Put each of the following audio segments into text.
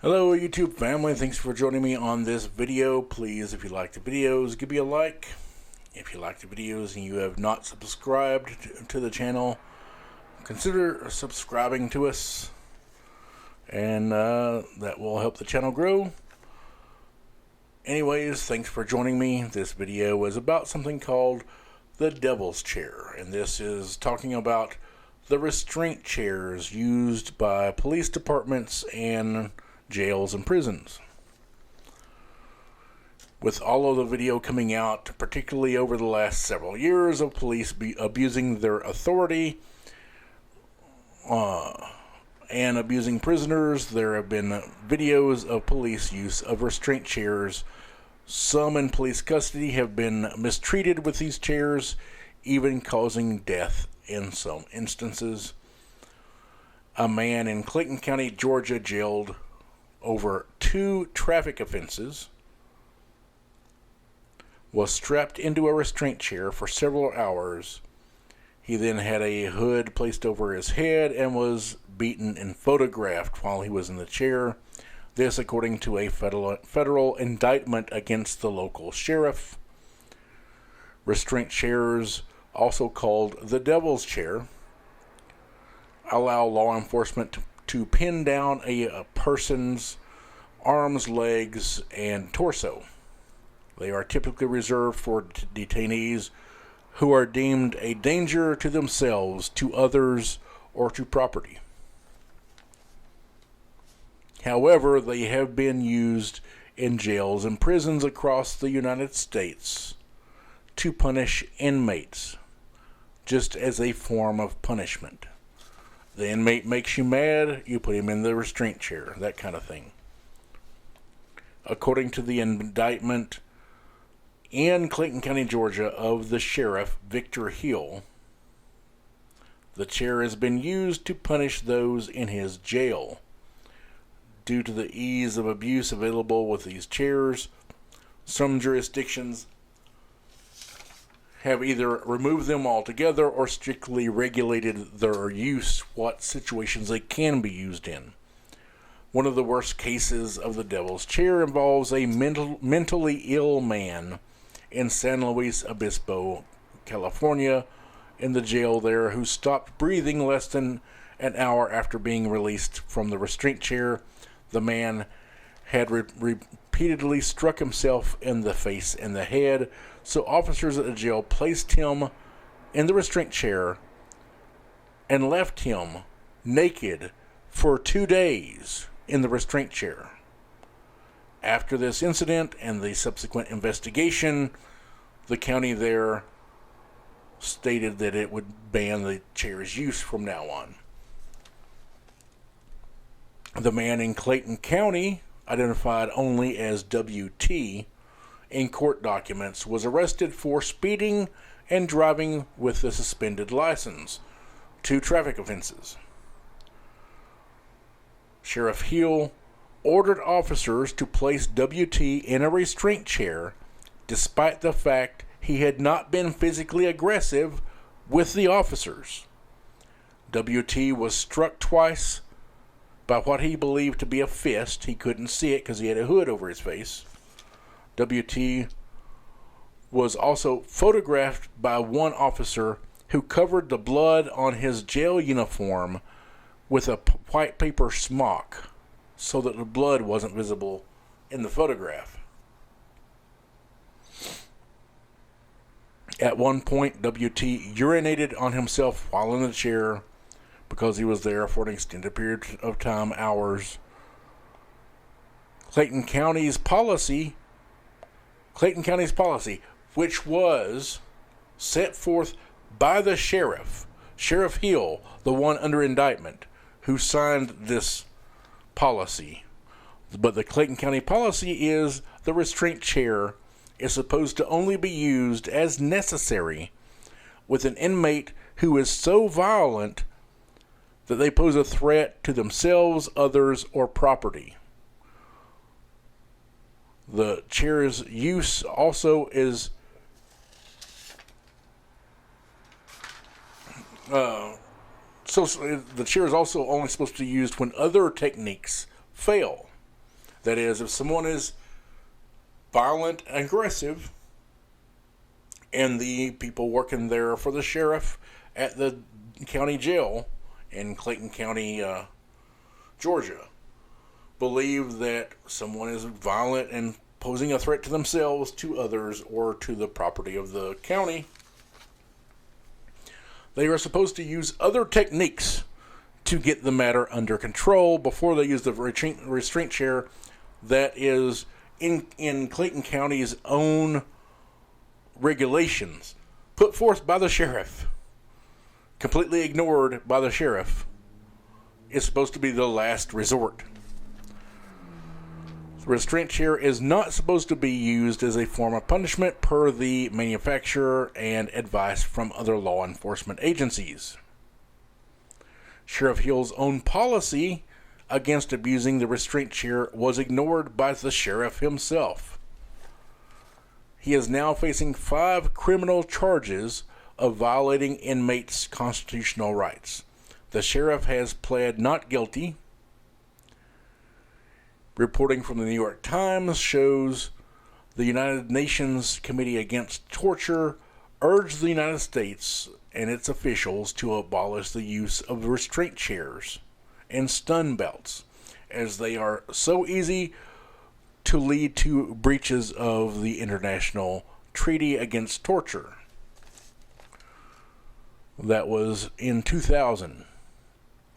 Hello YouTube family, thanks for joining me on this video. Please, if you like the videos, give me a like. If you like the videos and you have not subscribed to the channel, consider subscribing to us, and that will help the channel grow. Anyways, thanks for joining me. This video is about something called the Devil's Chair, and this is talking about the restraint chairs used by police departments and jails and prisons. With all of the video coming out, particularly over the last several years of police abusing their authority and abusing prisoners, there have been videos of police use of restraint chairs. Some in police custody have been mistreated with these chairs, even causing death in some instances. A man in Clayton County, Georgia, jailed over 2 traffic offenses, was strapped into a restraint chair for several hours. He then had a hood placed over his head and was beaten and photographed while he was in the chair. This according to a federal indictment against the local sheriff. Restraint chairs, also called the Devil's Chair, allow law enforcement to pin down a person's arms, legs, and torso. They are typically reserved for detainees who are deemed a danger to themselves, to others, or to property. However, they have been used in jails and prisons across the United States to punish inmates, just as a form of punishment. The inmate makes you mad, you put him in the restraint chair, that kind of thing. According to the indictment in Clayton County, Georgia, of the sheriff, Victor Hill, the chair has been used to punish those in his jail. Due to the ease of abuse available with these chairs, some jurisdictions have either removed them altogether or strictly regulated their use, what situations they can be used in. One of the worst cases of the Devil's Chair involves a mentally ill man in San Luis Obispo, California, in the jail there, who stopped breathing less than an hour after being released from the restraint chair. The man had repeatedly struck himself in the face and the head, so officers at the jail placed him in the restraint chair and left him naked for 2 days in the restraint chair. After this incident and the subsequent investigation, the county there stated that it would ban the chair's use from now on. The man in Clayton County, identified only as WT in court documents, was arrested for speeding and driving with a suspended license, 2 traffic offenses. Sheriff Hill ordered officers to place WT in a restraint chair despite the fact he had not been physically aggressive with the officers. WT was struck twice by what he believed to be a fist. He couldn't see it because he had a hood over his face. WT was also photographed by one officer who covered the blood on his jail uniform with a white paper smock so that the blood wasn't visible in the photograph. At one point, WT urinated on himself while in the chair because he was there for an extended period of time, hours. Clayton County's policy, which was set forth by the sheriff, Sheriff Hill, the one under indictment, who signed this policy. But the Clayton County policy is the restraint chair is supposed to only be used as necessary with an inmate who is so violent that they pose a threat to themselves, others, or property. The chair's use also is the chair is also only supposed to be used when other techniques fail. That is, if someone is violent and aggressive, and the people working there for the sheriff at the county jail in Clayton County, Georgia, believe that someone is violent and posing a threat to themselves, to others, or to the property of the county, they are supposed to use other techniques to get the matter under control before they use the restraint chair that is in Clayton County's own regulations, put forth by the sheriff, completely ignored by the sheriff. It's supposed to be the last resort. The restraint chair is not supposed to be used as a form of punishment per the manufacturer and advice from other law enforcement agencies. Sheriff Hill's own policy against abusing the restraint chair was ignored by the sheriff himself. He is now facing 5 criminal charges of violating inmates' constitutional rights. The sheriff has pled not guilty. Reporting from the New York Times shows the United Nations Committee Against Torture urged the United States and its officials to abolish the use of restraint chairs and stun belts, as they are so easy to lead to breaches of the International Treaty Against Torture. That was in 2000,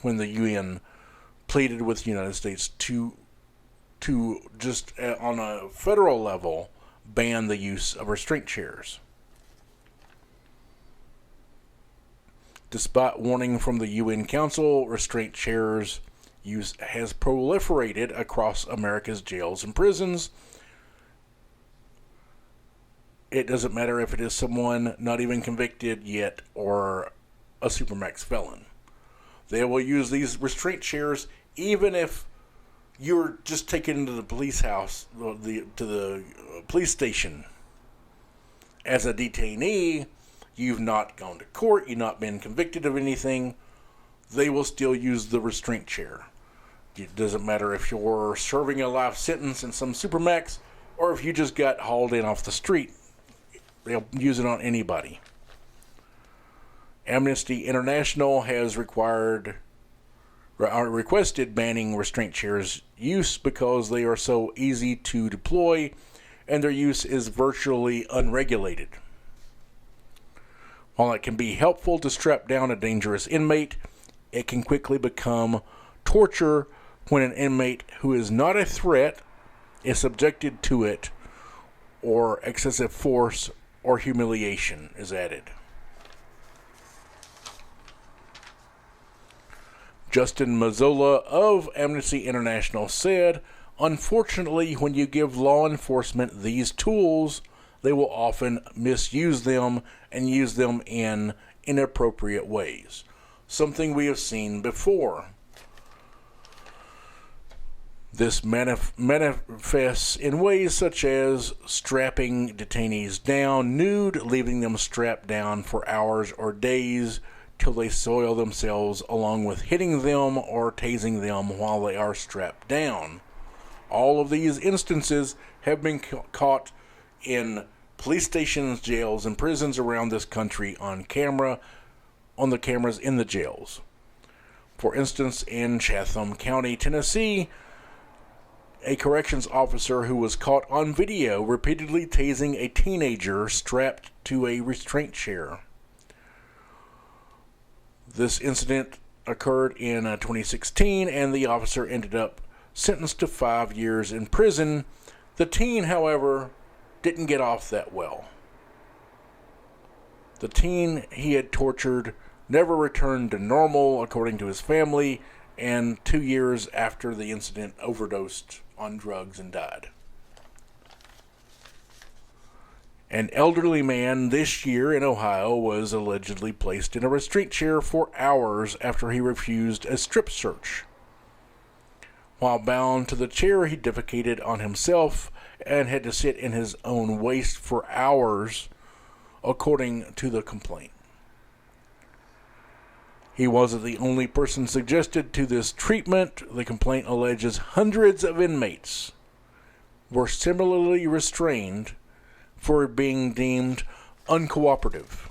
when the UN pleaded with the United States to just on a federal level ban the use of restraint chairs. Despite warning from the UN Council, restraint chairs use has proliferated across America's jails and prisons. It doesn't matter if it is someone not even convicted yet or a supermax felon. They will use these restraint chairs even if you're just taken into the police house, to the police station as a detainee. You've not gone to court, you've not been convicted of anything. They will still use the restraint chair. It doesn't matter if you're serving a life sentence in some supermax or if you just got hauled in off the street. They'll use it on anybody. Amnesty International has requested banning restraint chairs use because they are so easy to deploy and their use is virtually unregulated. While it can be helpful to strap down a dangerous inmate, it can quickly become torture when an inmate who is not a threat is subjected to it, or excessive force or humiliation is added. Justin Mazzola of Amnesty International said, "Unfortunately, when you give law enforcement these tools, they will often misuse them and use them in inappropriate ways. Something we have seen before. This manifests in ways such as strapping detainees down nude, leaving them strapped down for hours or days till they soil themselves, along with hitting them or tasing them while they are strapped down. All of these instances have been caught in police stations, jails, and prisons around this country on the cameras in the jails. For instance, in Chatham County, Tennessee, a corrections officer who was caught on video repeatedly tasing a teenager strapped to a restraint chair. This incident occurred in 2016, and the officer ended up sentenced to 5 years in prison. The teen, however, didn't get off that well. The teen he had tortured never returned to normal, according to his family, and 2 years after the incident overdosed on drugs and died. An elderly man this year in Ohio was allegedly placed in a restraint chair for hours after he refused a strip search. While bound to the chair, he defecated on himself and had to sit in his own waste for hours, according to the complaint. He wasn't the only person suggested to this treatment. The complaint alleges hundreds of inmates were similarly restrained for being deemed uncooperative.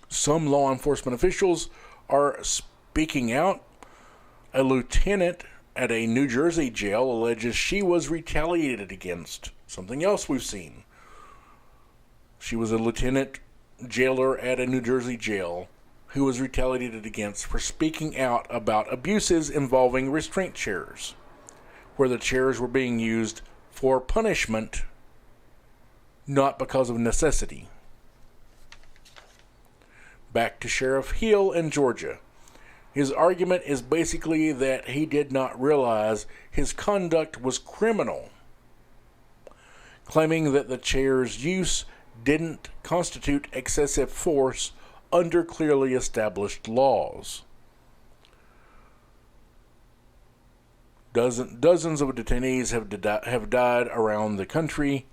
Some law enforcement officials are speaking out. A lieutenant at a New Jersey jail alleges she was retaliated against. Something else we've seen. She was a lieutenant jailer at a New Jersey jail who was retaliated against for speaking out about abuses involving restraint chairs, where the chairs were being used for punishment, not because of necessity. Back to Sheriff Hill in Georgia. His argument is basically that he did not realize his conduct was criminal, claiming that the chair's use didn't constitute excessive force under clearly established laws. Dozens of detainees have died around the country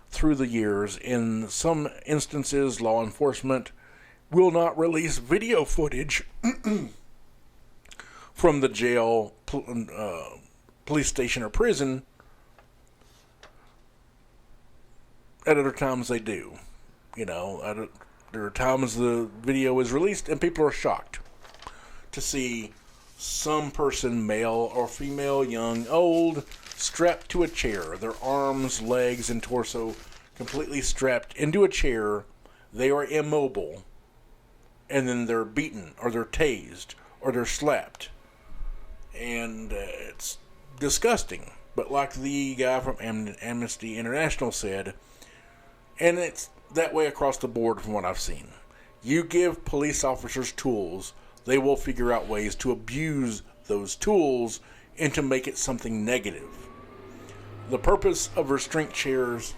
through the years. In some instances, law enforcement will not release video footage from the jail, police station, or prison. At other times they do. There are times the video is released and people are shocked to see some person, male or female, young, old, strapped to a chair, their arms, legs, and torso completely strapped into a chair. They are immobile, and then they're beaten, or they're tased, or they're slapped. And it's disgusting. But like the guy from Amnesty International said, and it's that way across the board from what I've seen, you give police officers tools, they will figure out ways to abuse those tools and to make it something negative. The purpose of restraint chairs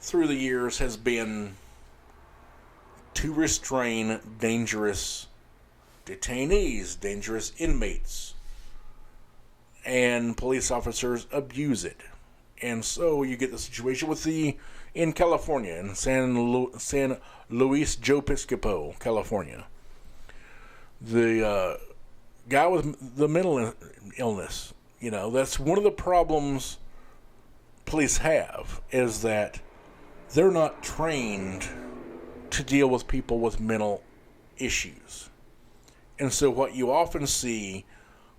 through the years has been to restrain dangerous detainees, dangerous inmates, and police officers abuse it. And so you get the situation in California, in San Luis Joe Piscopo, California. The guy with the mental illness, that's one of the problems police have, is that they're not trained to deal with people with mental issues. And so what you often see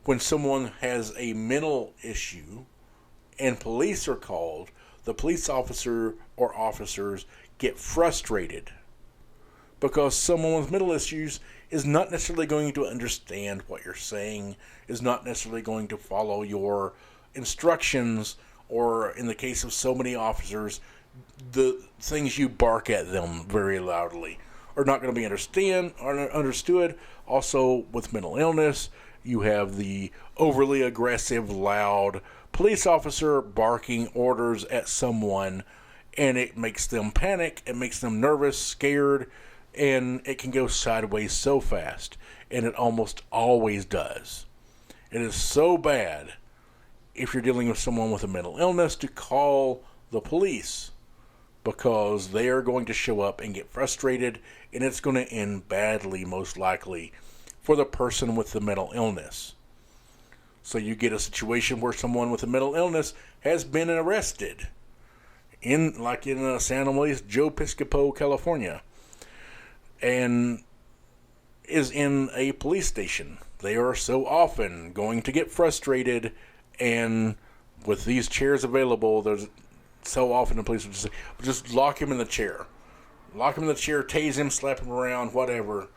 when someone has a mental issue and police are called, the police officer or officers get frustrated because someone with mental issues is not necessarily going to understand what you're saying, is not necessarily going to follow your instructions, or in the case of so many officers, the things you bark at them very loudly are not going to be understood. Also, with mental illness, you have the overly aggressive, loud police officer barking orders at someone, and it makes them panic, it makes them nervous, scared, and it can go sideways so fast, and it almost always does. It is so bad, if you're dealing with someone with a mental illness, to call the police, because they are going to show up and get frustrated, and it's going to end badly, most likely, for the person with the mental illness. So you get a situation where someone with a mental illness has been arrested, in San Luis Joe Piscopo, California, and is in a police station. They are so often going to get frustrated, and with these chairs available, there's so often the police would just lock him in the chair. Lock him in the chair, tase him, slap him around, whatever.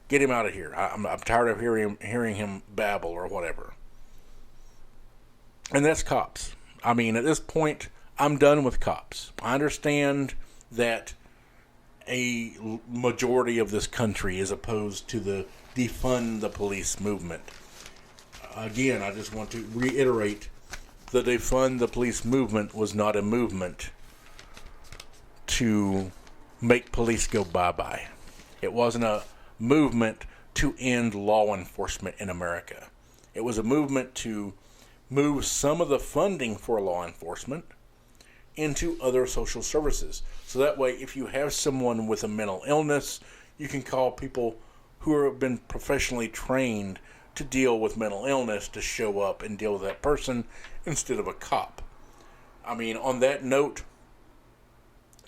Get him out of here. I'm tired of hearing him babble or whatever. And that's cops. I mean, at this point, I'm done with cops. I understand that a majority of this country is opposed to the defund the police movement. Again, I just want to reiterate, the defund the police movement was not a movement to make police go bye-bye. It wasn't a movement to end law enforcement in America. It was a movement to move some of the funding for law enforcement into other social services. So that way, if you have someone with a mental illness, you can call people who have been professionally trained to deal with mental illness to show up and deal with that person instead of a cop. I mean, on that note,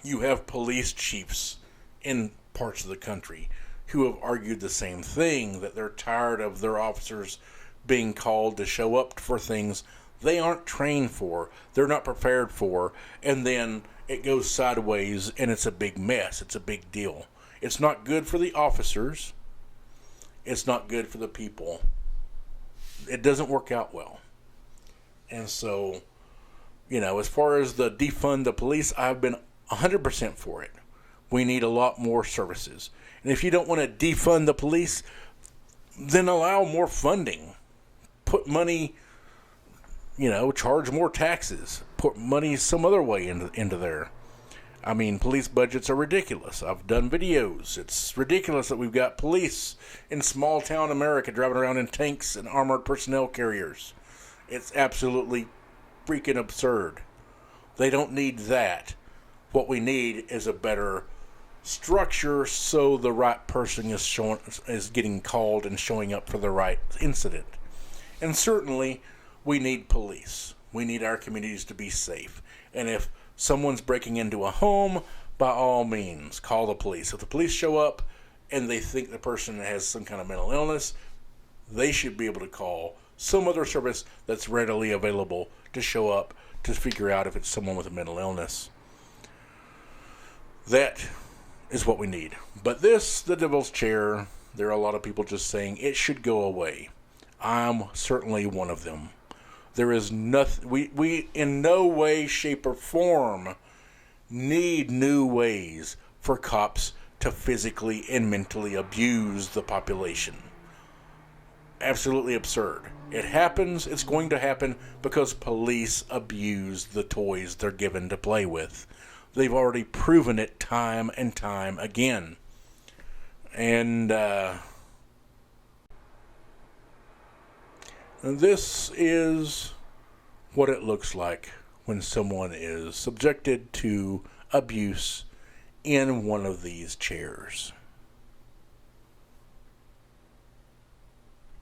you have police chiefs in parts of the country who have argued the same thing, that they're tired of their officers being called to show up for things they aren't trained for, they're not prepared for, and then it goes sideways and it's a big mess. It's a big deal. It's not good for the officers. It's not good for the people. It doesn't work out well. And so, as far as the defund the police, I've been 100% for it. We need a lot more services. And if you don't want to defund the police, then allow more funding. Put money, charge more taxes. Put money some other way into there. I mean, police budgets are ridiculous. I've done videos. It's ridiculous that we've got police in small town America driving around in tanks and armored personnel carriers. It's absolutely freaking absurd. They don't need that. What we need is a better structure so the right person is getting called and showing up for the right incident. And certainly, we need police. We need our communities to be safe. And if someone's breaking into a home, by all means, call the police. If the police show up and they think the person has some kind of mental illness, they should be able to call some other service that's readily available to show up to figure out if it's someone with a mental illness. That is what we need. But the devil's chair, there are a lot of people just saying it should go away. I'm certainly one of them. There is nothing, we in no way, shape, or form need new ways for cops to physically and mentally abuse the population. Absolutely absurd. It happens, it's going to happen because police abuse the toys they're given to play with. They've already proven it time and time again. And this is what it looks like when someone is subjected to abuse in one of these chairs.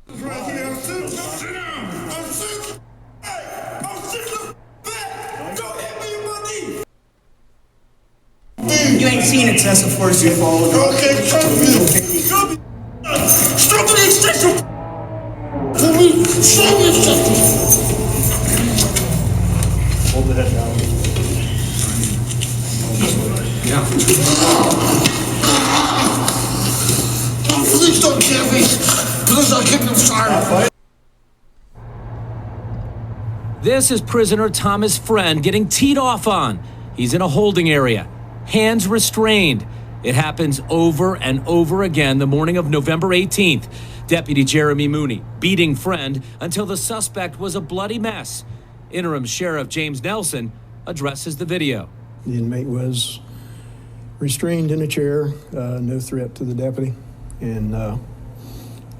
Right here, I'm sick. Sit down. I'm sick. Hey, I'm sick of that. Don't hit me in my knee. You ain't seen excessive force you followed. Okay, trust me. Show me the excessive for me. Show me excessive. Hold the head down. Yeah. Please don't kill me. Please don't kill me. I'm sorry. This is prisoner Thomas Friend getting teed off on. He's in a holding area. Hands restrained. It happens over and over again the morning of November 18th. Deputy Jeremy Mooney beating Friend until the suspect was a bloody mess. Interim Sheriff James Nelson addresses the video. The inmate was restrained in a chair, no threat to the deputy, and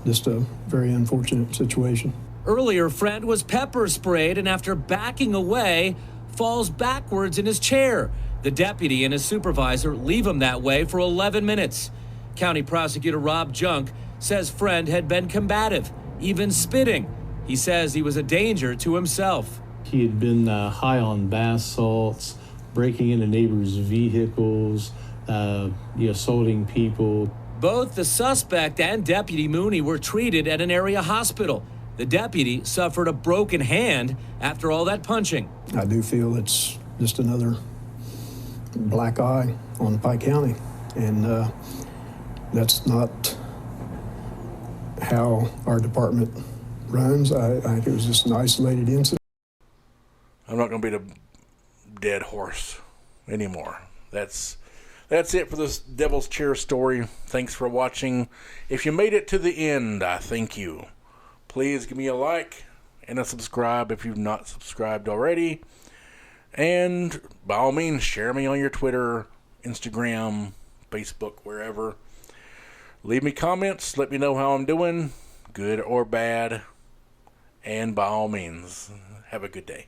just a very unfortunate situation. Earlier, Friend was pepper sprayed and after backing away, falls backwards in his chair. The deputy and his supervisor leave him that way for 11 minutes. County Prosecutor Rob Junk says Friend had been combative, even spitting. He says he was a danger to himself. He had been high on bath salts, breaking into neighbors' vehicles, assaulting people. Both the suspect and Deputy Mooney were treated at an area hospital. The deputy suffered a broken hand after all that punching. I do feel it's just another black eye on Pike County, and that's not how our department runs. I think it was just an isolated incident. I'm not going to beat a dead horse anymore. That's it for this Devil's Chair story. Thanks for watching. If you made it to the end, I thank you. Please give me a like and a subscribe if you've not subscribed already. And by all means, share me on your Twitter, Instagram, Facebook, wherever. Leave me comments. Let me know how I'm doing, good or bad. And by all means, have a good day.